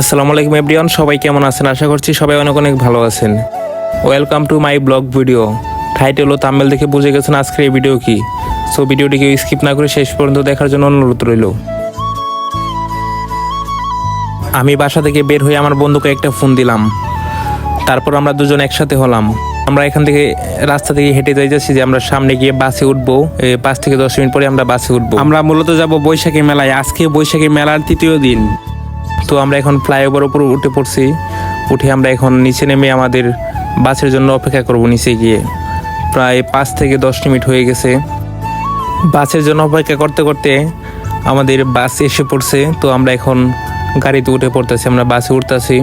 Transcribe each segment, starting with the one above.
আসসালামু আলাইকুম এভরিওয়ান, সবাই কেমন আছেন? আশা করছি সবাই অনেক অনেক ভালো আছেন। Welcome to my blog video. Title ও থাম্বনেল দেখে বুঝে গেছেন আজকের এই ভিডিও কি। সো ভিডিওটিকে স্কিপ না করে শেষ পর্যন্ত দেখার জন্য অনুরোধ রইল। আমি বাসা থেকে বের হয়ে আমার বন্ধুকে একটা ফোন দিলাম। তারপর আমরা দুজন একসাথে হলাম। আমরা এখান থেকে রাস্তা থেকে হেঁটে যাচ্ছি যে আমরা সামনে গিয়ে বাসে উঠবো। 5 থেকে 10 মিনিট পরে আমরা বাসে উঠবো। আমরা মূলত যাব বৈশাখী মেলায়। আজকে বৈশাখী মেলার তৃতীয় দিন। তো আমরা এখন ফ্লাইওভার উপর উঠে পড়ছি। উঠে আমরা এখন নিচে নেমে আমাদের বাসের জন্য অপেক্ষা করব। নিচে গিয়ে প্রায় 5 থেকে 10 মিনিট হয়ে গেছে। বাসের জন্য অপেক্ষা করতে করতে আমাদের বাস এসে পড়ছে। তো আমরা এখন গাড়িতে উঠে পড়তেছি, আমরা বাসে উঠতেছি।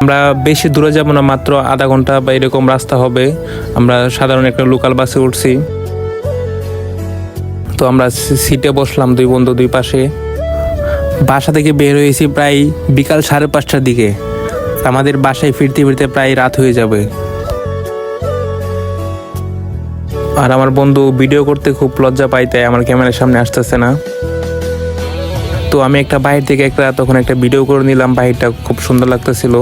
আমরা বেশি দূরে যাব না, মাত্র আধা ঘন্টা বা এরকম রাস্তা হবে। আমরা সাধারণ একটা লোকাল বাসে উঠছি। তো আমরা সিটে বসলাম, দুই বন্ধু দুই পাশে। বাসা থেকে বের হয়েছি প্রায় বিকাল 5:30টার দিকে। আমাদের বাসায় ফিরতে ফিরতে প্রায় রাত হয়ে যাবে। আর আমার বন্ধু ভিডিও করতে খুব লজ্জা পায়, তাই আমার ক্যামেরার সামনে আসতেছে না। তো আমি একটা বাহির থেকে তখন একটা ভিডিও করে নিলাম। বাহিরটা খুব সুন্দর লাগতেছিল।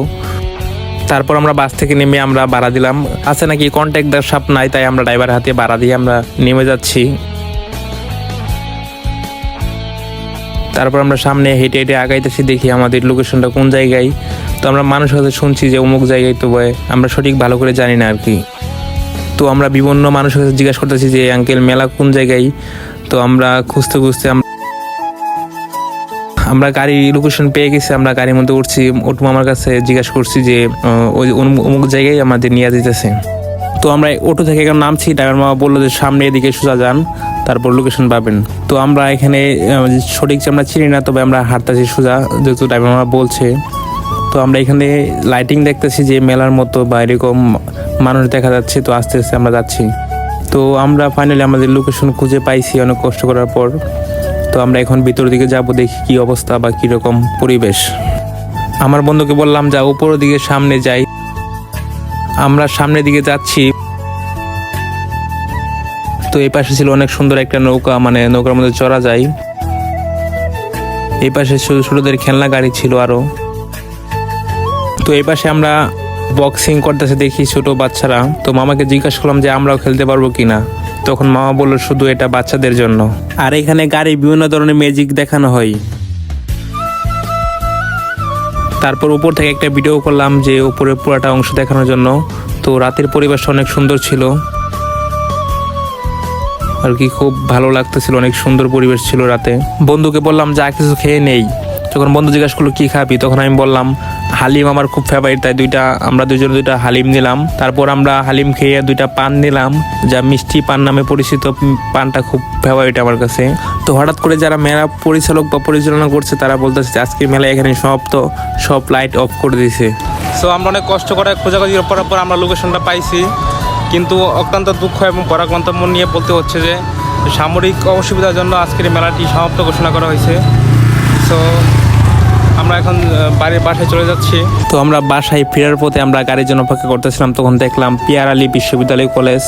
তারপর আমরা বাস থেকে নেমে আমরা ভাড়া দিলাম। আছে নাকি কন্ট্যাক্টদার সাপ নাই, তাই আমরা ড্রাইভার হাতে ভাড়া দিয়ে আমরা নেমে যাচ্ছি। তারপর আমরা সামনে হেঁটে হেঁটে আগাইতেছি, দেখি আমাদের লোকেশনটা কোন জায়গায়। তো আমরা মানুষের কাছে শুনছি যে অমুক জায়গায়, তো আমরা সঠিক ভালো করে জানি না আর কি। তো আমরা বিভিন্ন মানুষের কাছে জিজ্ঞাসা করতেছি যে আঙ্কেল মেলা কোন জায়গায়। তো আমরা খুঁজতে খুঁজতে আমরা গাড়ি লোকেশন পেয়ে গেছি। আমরা গাড়ির মধ্যে উঠছি। ওটু আমার কাছে জিজ্ঞাসা করছি যে ওই অমুক জায়গায় আমাদের নিয়ে দিতেছে। তো আমরা অটো থেকে এখন নামছি। ড্রাইভার মামা বললো যে সামনে এদিকে সোজা যান, তারপর লোকেশন পাবেন। তো আমরা এখানে সঠিক আমরা চিনি না, তবে আমরা হাঁটতেছি সোজা, যেহেতু ড্রাইভার মামা বলছে। তো আমরা এখানে লাইটিং দেখতেছি যে মেলার মতো বা এরকম মানুষ দেখা যাচ্ছে। তো আস্তে আস্তে আমরা যাচ্ছি। তো আমরা ফাইনালি আমাদের লোকেশন খুঁজে পাইছি অনেক কষ্ট করার পর। তো আমরা এখন ভিতর দিকে যাব, দেখি কি অবস্থা বা কীরকম পরিবেশ। আমার বন্ধুকে বললাম যা উপরের দিকে সামনে যাই। আমরা সামনের দিকে যাচ্ছি। তো এই পাশে ছিল অনেক সুন্দর একটা নৌকা, মানে নৌকার মধ্যে চড়া যায়। এই পাশে ছোটদের খেলনা গাড়ি ছিল আরো। তো এই পাশে আমরা বক্সিং করতেছে দেখি ছোট বাচ্চারা। তো মামাকে জিজ্ঞাসা করলাম যে আমরাও খেলতে পারবো কিনা। তখন মামা বললো শুধু এটা বাচ্চাদের জন্য। আর এখানে গাড়ি বিভিন্ন ধরনের ম্যাজিক দেখানো হয়। তারপর উপর থেকে একটা ভিডিও করলাম যে উপরে পুরাটা অংশ দেখানোর জন্য। তো রাতের পরিবেশটা অনেক সুন্দর ছিল আর কি, খুব ভালো লাগতেছিল। অনেক সুন্দর পরিবেশ ছিল রাতে। বন্ধুকে বললাম যা কিছু খেয়ে নেই। যখন বন্ধু জিজ্ঞাসা করলো কি খাবি, তখন আমি বললাম হালিম আমার খুব ফেভারিট, তাই আমরা দুজন দুইটা হালিম নিলাম। তারপর আমরা হালিম খেয়ে 2টা পান নিলাম, যা মিষ্টি পান নামে পরিচিত। পানটা খুব ফেভারিট আমার কাছে। তো হঠাৎ করে যারা মেলা পরিচালক বা পরিচালনা করছে তারা বলতেছে আজকে মেলা এখানে সব লাইট অফ করে দিয়েছে। সো আমরা অনেক কষ্ট করে খোঁজাখুঁজি করার পর আমরা লোকেশনটা পাইছি। কিন্তু অত্যন্ত দুঃখ এবং পরাক্রান্ত মন নিয়ে বলতে হচ্ছে যে সামরিক অসুবিধার জন্য আজকের মেলাটি সমাপ্ত ঘোষণা করা হয়েছে। সো আমরা এখন বাসায় চলে যাচ্ছি। তো আমরা বাসায় ফেরার পথে আমরা গাড়ির জন্য অপেক্ষা করতেছিলাম। তখন দেখলাম পিয়ার আলী বিশ্ববিদ্যালয় কলেজ।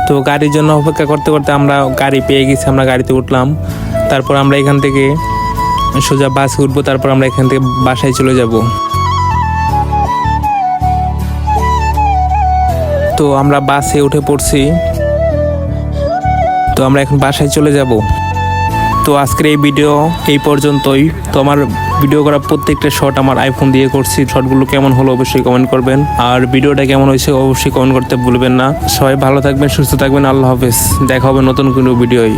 তো গাড়ির জন্য অপেক্ষা করতে করতে আমরা গাড়ি পেয়ে গেছি। আমরা গাড়িতে উঠলাম। তারপর আমরা এখান থেকে সোজা বাসে উঠবো। তারপর আমরা এখান থেকে বাসায় চলে যাব। তো আমরা বাসে উঠে পড়ছি। তো আমরা এখন বাসায় চলে যাব। তো আজকের এই ভিডিও এই পর্যন্তই। তো আমার ভিডিও করা প্রত্যেকটা শট আমার আইফোন দিয়ে করছি। শটগুলো কেমন হলো অবশ্যই কমেন্ট করবেন। আর ভিডিওটা কেমন হয়েছে অবশ্যই কমেন্ট করতে ভুলবেন না। সবাই ভালো থাকবেন, সুস্থ থাকবেন। আল্লাহ হাফেজ। দেখা হবে নতুন কোনো ভিডিওয়।